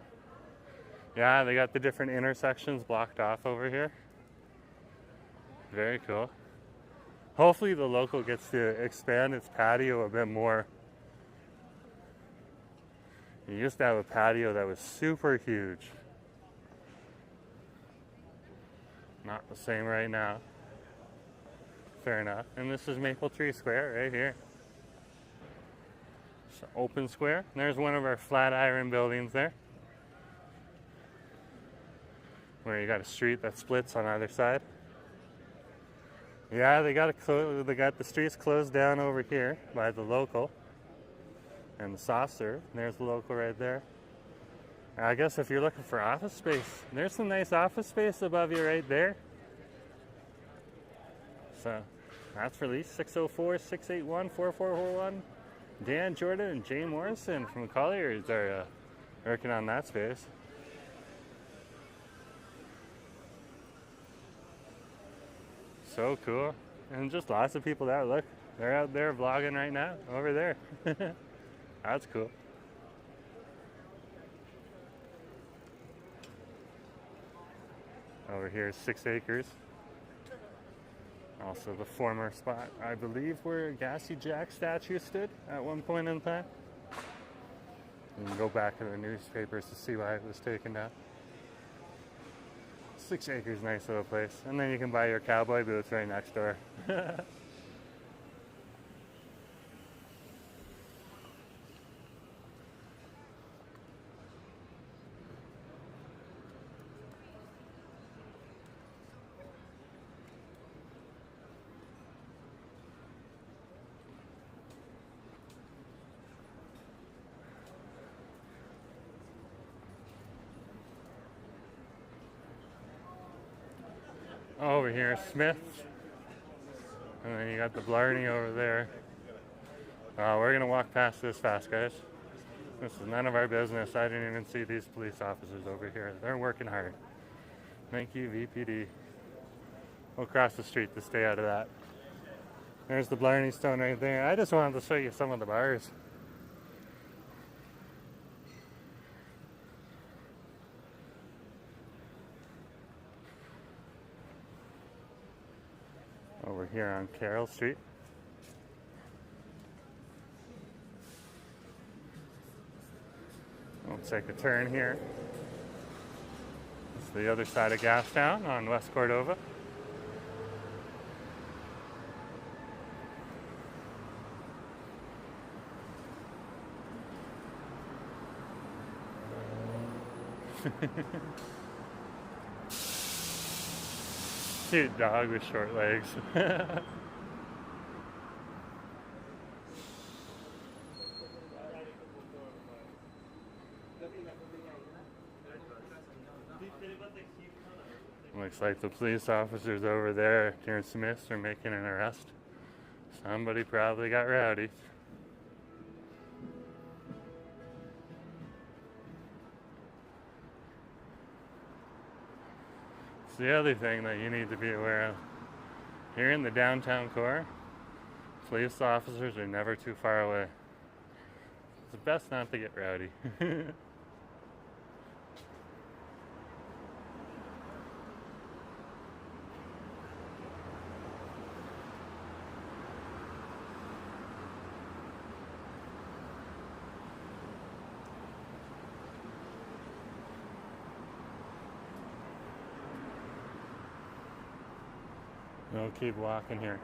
Yeah, they got the different intersections blocked off over here. Very cool. Hopefully the local gets to expand its patio a bit more. It used to have a patio that was super huge. Not the same right now. Fair enough. And this is Maple Tree Square right here. It's an open square. And there's one of our Flatiron buildings there, where you got a street that splits on either side. Yeah, they got the streets closed down over here by the local and the soft serve. There's the local right there. I guess if you're looking for office space, there's some nice office space above you right there. So that's for lease 604-681-4441. Dan Jordan and Jane Morrison from Colliers are working on that space. So cool. And just lots of people there. Look, they're out there vlogging right now over there. That's cool. Over here is 6 acres. Also the former spot, I believe, where Gassy Jack statue stood at one point in time. You can go back to the newspapers to see why it was taken down. 6 acres, nice little place. And then you can buy your cowboy boots right next door. Over here, Smith's, and then you got the Blarney over there. We're gonna walk past this fast, guys. This is none of our business. I didn't even see these police officers over here. They're working hard. Thank you, VPD. We'll cross the street to stay out of that. There's the Blarney Stone right there. I just wanted to show you some of the bars. We're here on Carroll Street. We'll take a turn here. It's the other side of Gastown on West Cordova. Cute dog with short legs. Looks like the police officers over there near Smiths are making an arrest. Somebody probably got rowdy. It's the other thing that you need to be aware of. Here in the downtown core, police officers are never too far away. It's best not to get rowdy. We'll keep walking here.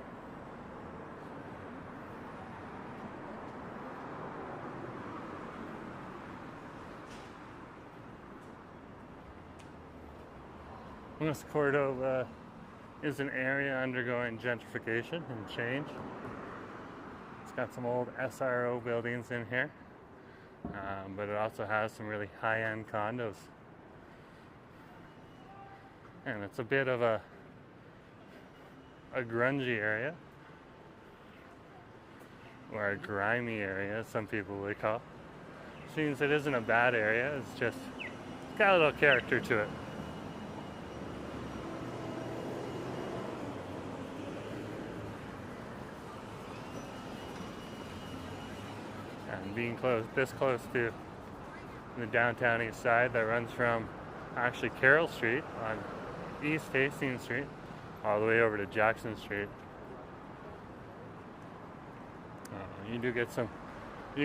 West Cordova is an area undergoing gentrification and change. It's got some old SRO buildings in here, but it also has some really high-end condos. And it's a bit of a grungy area, or a grimy area, as some people would call. Which means it isn't a bad area, it's just got a little character to it. And being this close to the downtown east side that runs from actually Carroll Street on East Hastings Street all the way over to Jackson Street. You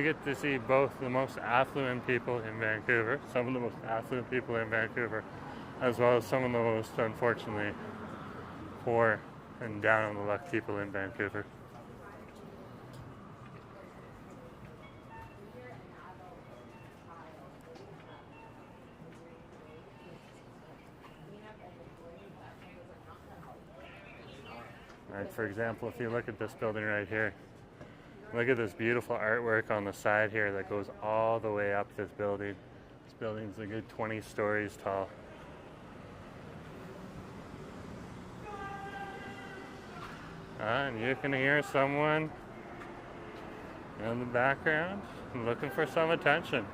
get to see both the most affluent people in Vancouver, some of the most affluent people in Vancouver, as well as some of the most, unfortunately, poor and down on the luck people in Vancouver. Right, for example, if you look at this building right here, look at this beautiful artwork on the side here that goes all the way up this building. This building's a good 20 stories tall. And you can hear someone in the background looking for some attention.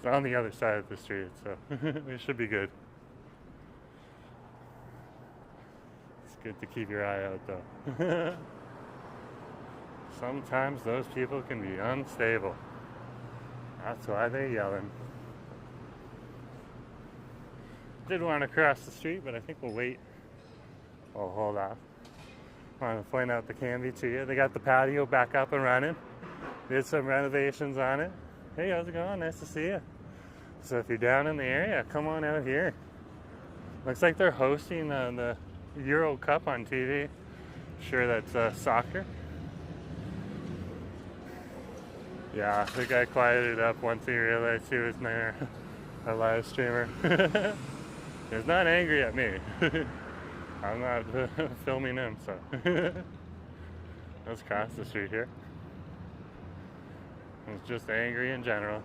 It's on the other side of the street, so we should be good. It's good to keep your eye out, though. Sometimes those people can be unstable. That's why they're yelling. Did want to cross the street, but I think we'll wait. Oh, hold off. I want to point out the Canby to you. They got the patio back up and running. Did some renovations on it. Hey, how's it going? Nice to see you. So if you're down in the area, come on out here. Looks like they're hosting the Euro Cup on TV. Sure, that's soccer. Yeah, the guy quieted up once he realized he was near a live streamer. He's not angry at me. I'm not filming him, so. Let's cross the street here. He's just angry in general.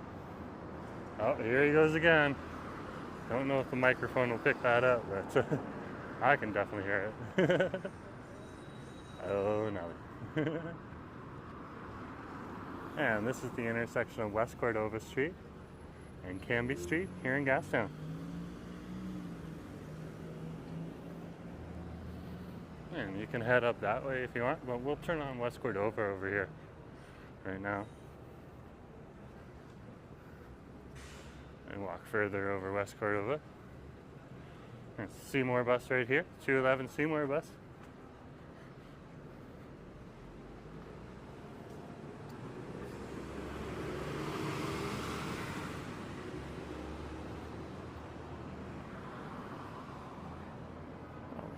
Oh, here he goes again. Don't know if the microphone will pick that up, but I can definitely hear it. Oh, no. And this is the intersection of West Cordova Street and Canby Street here in Gastown. And you can head up that way if you want, but we'll turn on West Cordova over here right now. And walk further over West Cordova. There's the Seymour bus right here, 211 Seymour bus.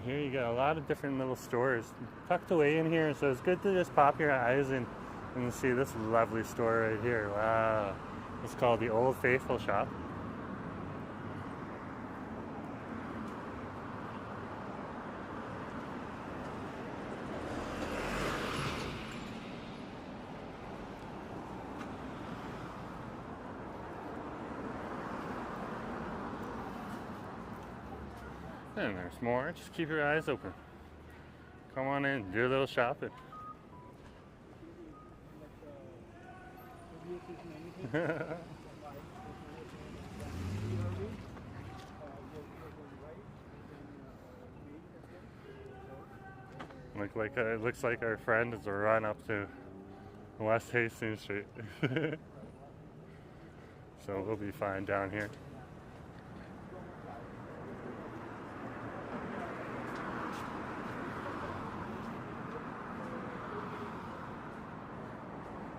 Here you got a lot of different little stores tucked away in here, so it's good to just pop your eyes in and see this lovely store right here. Wow. It's called the Old Faithful Shop. And there's more. Just keep your eyes open. Come on in, do a little shopping. It looks like our friend is a run up to West Hastings Street. So we'll be fine down here.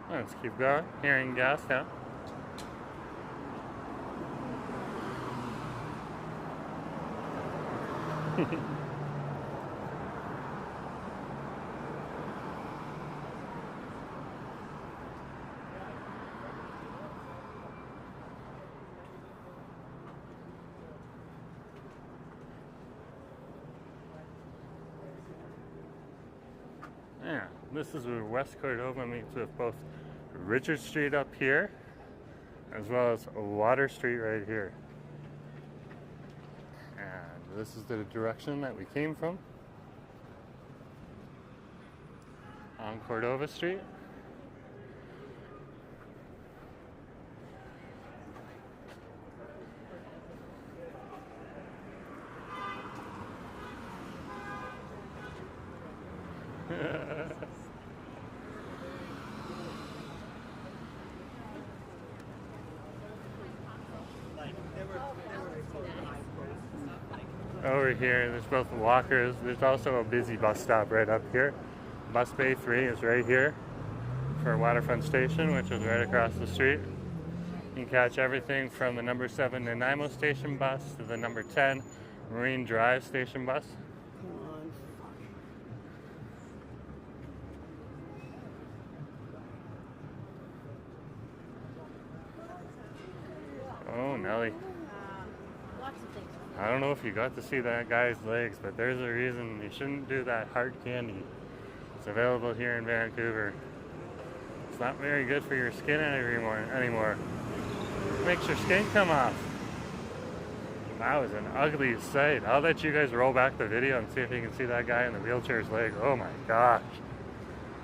Let's keep going here in Gastown. Yeah, this is where West Cordova meets with both Richard Street up here, as well as Water Street right here. And this is the direction that we came from on Cordova Street. Over here, there's both walkers. There's also a busy bus stop right up here. Bus Bay 3 is right here for Waterfront Station, which is right across the street. You can catch everything from the number 7 Nanaimo Station bus to the number 10 Marine Drive Station bus. Oh, Nelly. I don't know if you got to see that guy's legs, but there's a reason you shouldn't do that hard candy. It's available here in Vancouver. It's not very good for your skin anymore. It makes your skin come off. That was an ugly sight. I'll let you guys roll back the video and see if you can see that guy in the wheelchair's leg. Oh my gosh.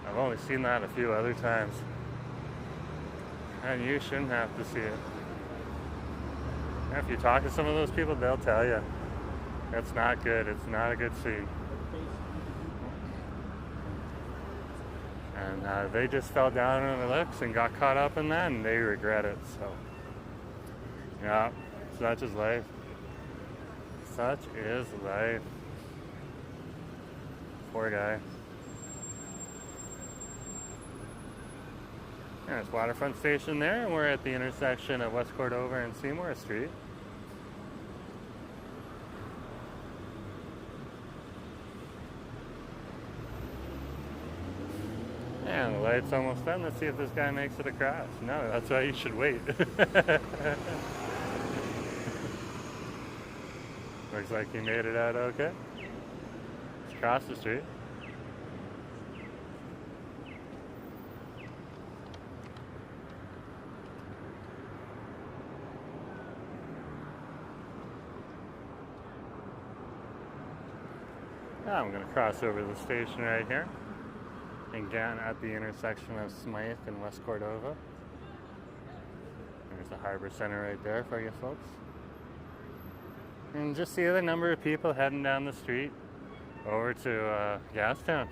I've only seen that a few other times. And you shouldn't have to see it. If you talk to some of those people, they'll tell you it's not good. It's not a good scene. And they just fell down on the looks and got caught up in that, and they regret it. So, yeah, such is life. Such is life. Poor guy. There's Waterfront Station there, and we're at the intersection of West Cordova and Seymour Street. And the light's almost done. Let's see if this guy makes it across. No, that's why you should wait. Looks like he made it out okay. Let's cross the street. Now I'm going to cross over the station right here and down at the intersection of Smythe and West Cordova. There's the Harbour Centre right there for you folks. And just see the number of people heading down the street over to Gastown.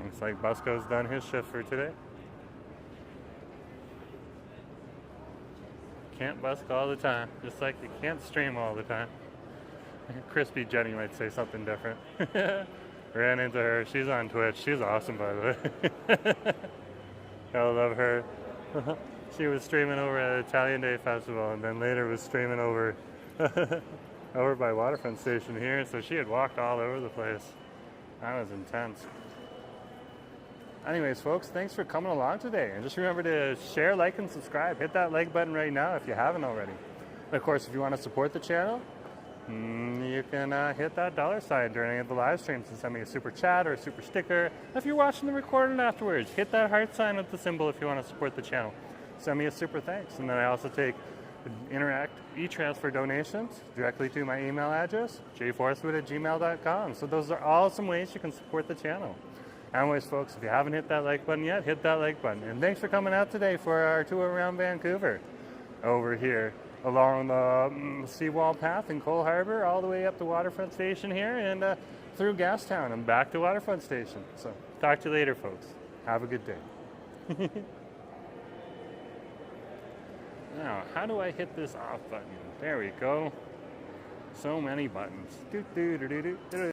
Looks like Busco's done his shift for today. Can't busk all the time, just like you can't stream all the time. Crispy Jenny might say something different. Ran into her. She's on Twitch. She's awesome, by the way. I love her. She was streaming over at Italian Day Festival, and then later was streaming over over by Waterfront Station here. So she had walked all over the place. That was intense. Anyways, folks, thanks for coming along today. And just remember to share, like, and subscribe. Hit that like button right now if you haven't already. And of course, if you want to support the channel, you can hit that $sign during any of the live streams and send me a super chat or a super sticker. If you're watching the recording afterwards, hit that heart sign with the symbol if you want to support the channel. Send me a super thanks. And then I also take Interact e-transfer donations directly to my email address, jforthwood@gmail.com. So those are all some ways you can support the channel. Anyways, folks, if you haven't hit that like button yet, hit that like button. And thanks for coming out today for our tour around Vancouver. Over here along the Seawall path in Cole Harbour, all the way up to Waterfront Station here, and through Gastown and back to Waterfront Station. So, talk to you later, folks. Have a good day. Now, how do I hit this off button? There we go. So many buttons.